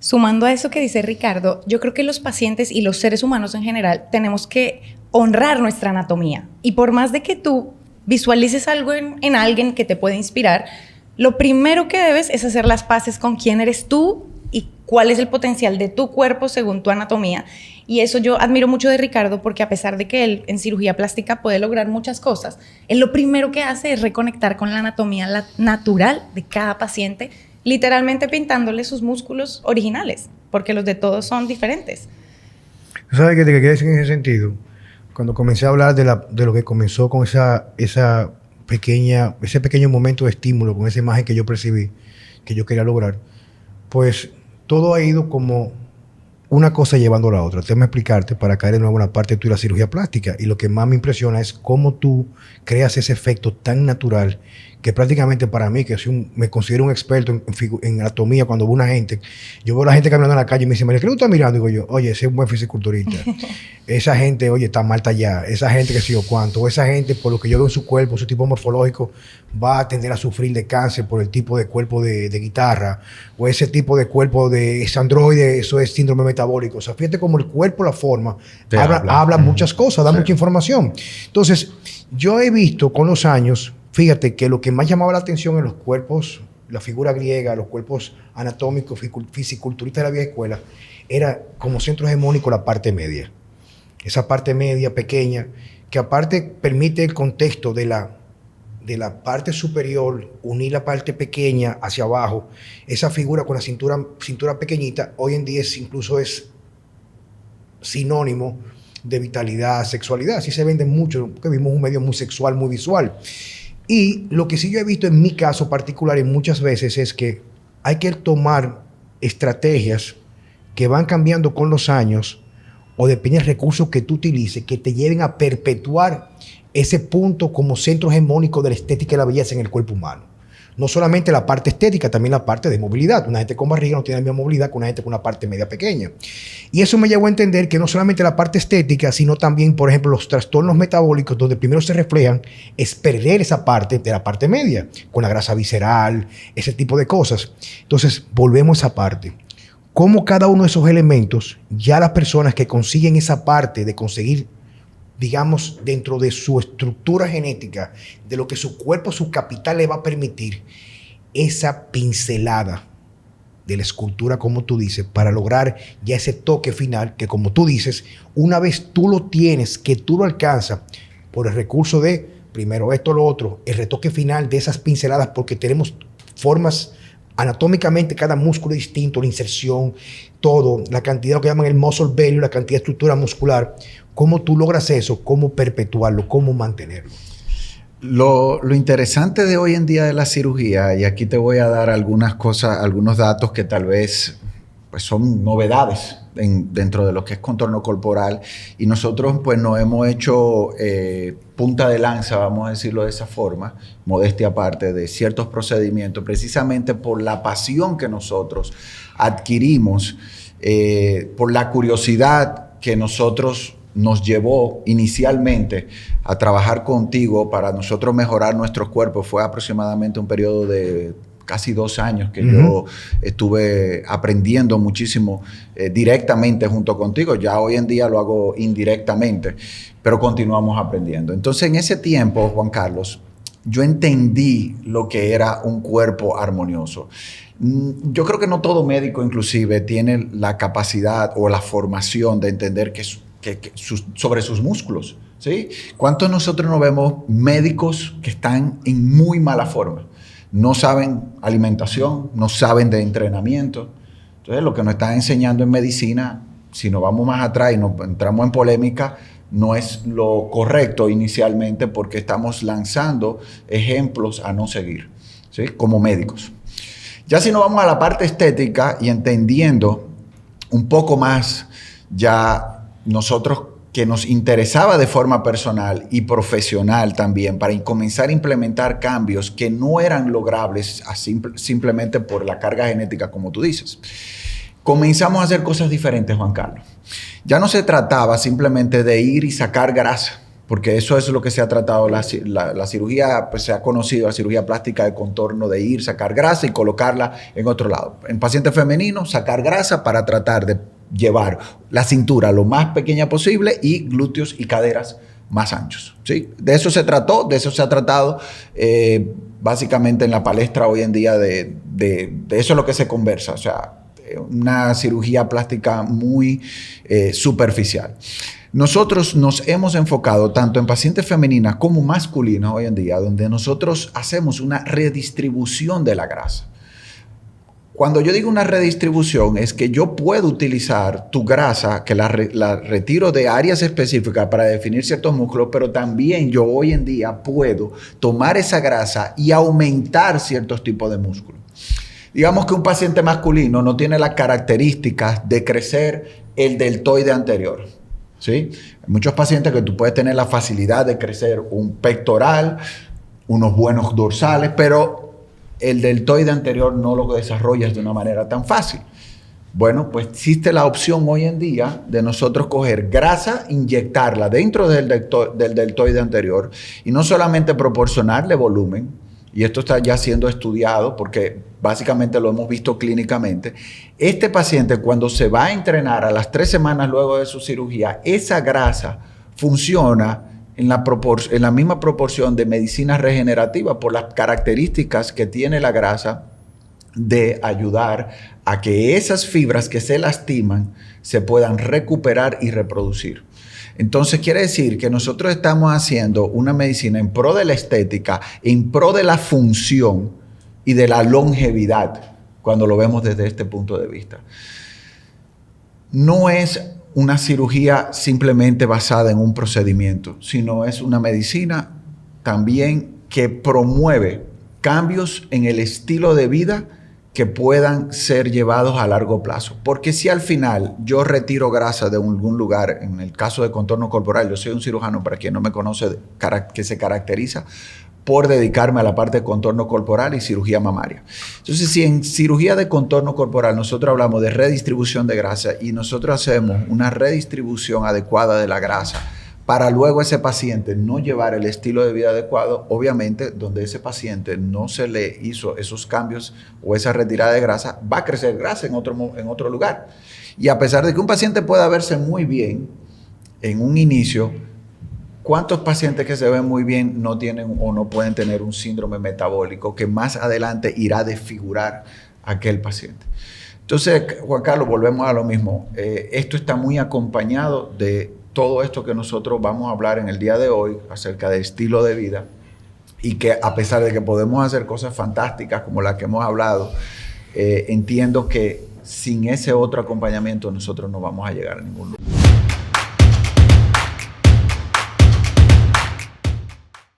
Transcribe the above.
Sumando a eso que dice Ricardo, yo creo que los pacientes y los seres humanos en general tenemos que honrar nuestra anatomía. Y por más de que tú visualices algo en alguien que te puede inspirar, lo primero que debes es hacer las paces con quién eres tú y cuál es el potencial de tu cuerpo según tu anatomía. Y eso yo admiro mucho de Ricardo, porque a pesar de que él en cirugía plástica puede lograr muchas cosas, él lo primero que hace es reconectar con la anatomía natural de cada paciente, literalmente pintándole sus músculos originales, porque los de todos son diferentes. ¿Tú sabes qué te quería decir en ese sentido? Cuando comencé a hablar de lo que comenzó con ese pequeño momento de estímulo, con esa imagen que yo percibí, que yo quería lograr, pues todo ha ido como una cosa llevando a la otra. Déjame explicarte para caer de nuevo en la parte de la cirugía plástica. Y lo que más me impresiona es cómo tú creas ese efecto tan natural que prácticamente para mí, que me considero un experto en anatomía, cuando veo una gente, yo veo a la gente caminando en la calle y me dice, María, ¿qué tú estás mirando? Digo yo, oye, ese es un buen fisiculturista. Esa gente, oye, está mal tallada. Esa gente que sé yo cuánto. Esa gente, por lo que yo veo en su cuerpo, su tipo morfológico, va a tender a sufrir de cáncer por el tipo de cuerpo de guitarra, o ese tipo de cuerpo de androide, eso es síndrome metabólico. O sea, fíjate cómo el cuerpo, la forma, habla muchas cosas, da mucha información. Entonces, yo he visto con los años, fíjate que lo que más llamaba la atención en los cuerpos, la figura griega, los cuerpos anatómicos, fisiculturistas de la vieja escuela, era como centro hegemónico la parte media. Esa parte media pequeña, que aparte permite el contexto de la parte superior, unir la parte pequeña hacia abajo. Esa figura con la cintura pequeñita, hoy en día incluso es sinónimo de vitalidad, sexualidad. Así se vende mucho, porque vimos un medio muy sexual, muy visual. Y lo que sí yo he visto en mi caso particular y muchas veces es que hay que tomar estrategias que van cambiando con los años, o depende del recurso que tú utilices, que te lleven a perpetuar ese punto como centro hegemónico de la estética y la belleza en el cuerpo humano. No solamente la parte estética, también la parte de movilidad. Una gente con barriga no tiene la misma movilidad que una gente con una parte media pequeña. Y eso me llevó a entender que no solamente la parte estética, sino también, por ejemplo, los trastornos metabólicos, donde primero se reflejan, es perder esa parte de la parte media, con la grasa visceral, ese tipo de cosas. Entonces, volvemos a esa parte. Cómo cada uno de esos elementos, ya las personas que consiguen esa parte de conseguir, digamos, dentro de su estructura genética, de lo que su cuerpo, su capital le va a permitir, esa pincelada de la escultura, como tú dices, para lograr ya ese toque final, que como tú dices, una vez tú lo tienes, que tú lo alcanzas, por el recurso de, primero esto, lo otro, el retoque final de esas pinceladas, porque tenemos formas anatómicamente, cada músculo es distinto, la inserción, todo, la cantidad, lo que llaman el muscle value, la cantidad de estructura muscular. ¿Cómo tú logras eso? ¿Cómo perpetuarlo? ¿Cómo mantenerlo? Lo interesante de hoy en día de la cirugía, y aquí te voy a dar algunas cosas, algunos datos que tal vez pues son novedades dentro de lo que es contorno corporal, y nosotros pues nos hemos hecho punta de lanza, vamos a decirlo de esa forma, modestia aparte, de ciertos procedimientos, precisamente por la pasión que nosotros adquirimos, por la curiosidad que nosotros nos llevó inicialmente a trabajar contigo para nosotros mejorar nuestros cuerpos. Fue aproximadamente un periodo de casi 2 años que yo estuve aprendiendo muchísimo directamente junto contigo. Ya hoy en día lo hago indirectamente, pero continuamos aprendiendo. Entonces, en ese tiempo, Juan Carlos, yo entendí lo que era un cuerpo armonioso. Yo creo que no todo médico inclusive tiene la capacidad o la formación de entender sobre sus músculos, ¿sí? ¿Cuántos de nosotros nos vemos médicos que están en muy mala forma? No saben alimentación, no saben de entrenamiento. Entonces, lo que nos están enseñando en medicina, si nos vamos más atrás y nos entramos en polémica, no es lo correcto inicialmente, porque estamos lanzando ejemplos a no seguir, ¿sí? Como médicos. Ya si nos vamos a la parte estética y entendiendo un poco más ya nosotros, que nos interesaba de forma personal y profesional también, para comenzar a implementar cambios que no eran logrables simplemente por la carga genética, como tú dices. Comenzamos a hacer cosas diferentes, Juan Carlos. Ya no se trataba simplemente de ir y sacar grasa, porque eso es lo que se ha tratado. La cirugía, pues se ha conocido la cirugía plástica de contorno, de ir, sacar grasa y colocarla en otro lado. En pacientes femeninos, sacar grasa para tratar de llevar la cintura lo más pequeña posible y glúteos y caderas más anchos, ¿sí? De eso se trató, de eso se ha tratado básicamente en la palestra hoy en día, de eso es lo que se conversa, o sea, una cirugía plástica muy superficial. Nosotros nos hemos enfocado tanto en pacientes femeninas como masculinas hoy en día, donde nosotros hacemos una redistribución de la grasa. Cuando yo digo una redistribución, es que yo puedo utilizar tu grasa, que la retiro de áreas específicas para definir ciertos músculos, pero también yo hoy en día puedo tomar esa grasa y aumentar ciertos tipos de músculos. Digamos que un paciente masculino no tiene las características de crecer el deltoide anterior, ¿sí? Hay muchos pacientes que tú puedes tener la facilidad de crecer un pectoral, unos buenos dorsales, pero el deltoide anterior no lo desarrollas de una manera tan fácil. Bueno, pues existe la opción hoy en día de nosotros coger grasa, inyectarla dentro del deltoide anterior y no solamente proporcionarle volumen, y esto está ya siendo estudiado porque básicamente lo hemos visto clínicamente. Este paciente, cuando se va a entrenar a las 3 semanas luego de su cirugía, esa grasa funciona en la misma proporción de medicina regenerativa por las características que tiene la grasa de ayudar a que esas fibras que se lastiman se puedan recuperar y reproducir. Entonces quiere decir que nosotros estamos haciendo una medicina en pro de la estética, en pro de la función y de la longevidad, cuando lo vemos desde este punto de vista. No es una cirugía simplemente basada en un procedimiento, sino es una medicina también que promueve cambios en el estilo de vida que puedan ser llevados a largo plazo. Porque si al final yo retiro grasa de algún lugar, en el caso de contorno corporal, yo soy un cirujano, para quien no me conoce, que se caracteriza por dedicarme a la parte de contorno corporal y cirugía mamaria. Entonces, si en cirugía de contorno corporal nosotros hablamos de redistribución de grasa y nosotros hacemos una redistribución adecuada de la grasa para luego ese paciente no llevar el estilo de vida adecuado, obviamente donde ese paciente no se le hizo esos cambios o esa retirada de grasa, va a crecer grasa en otro lugar. Y a pesar de que un paciente pueda verse muy bien en un inicio, ¿cuántos pacientes que se ven muy bien no tienen o no pueden tener un síndrome metabólico que más adelante irá a desfigurar a aquel paciente? Entonces, Juan Carlos, volvemos a lo mismo. Esto está muy acompañado de todo esto que nosotros vamos a hablar en el día de hoy acerca de estilo de vida, y que a pesar de que podemos hacer cosas fantásticas como las que hemos hablado, entiendo que sin ese otro acompañamiento nosotros no vamos a llegar a ningún lugar.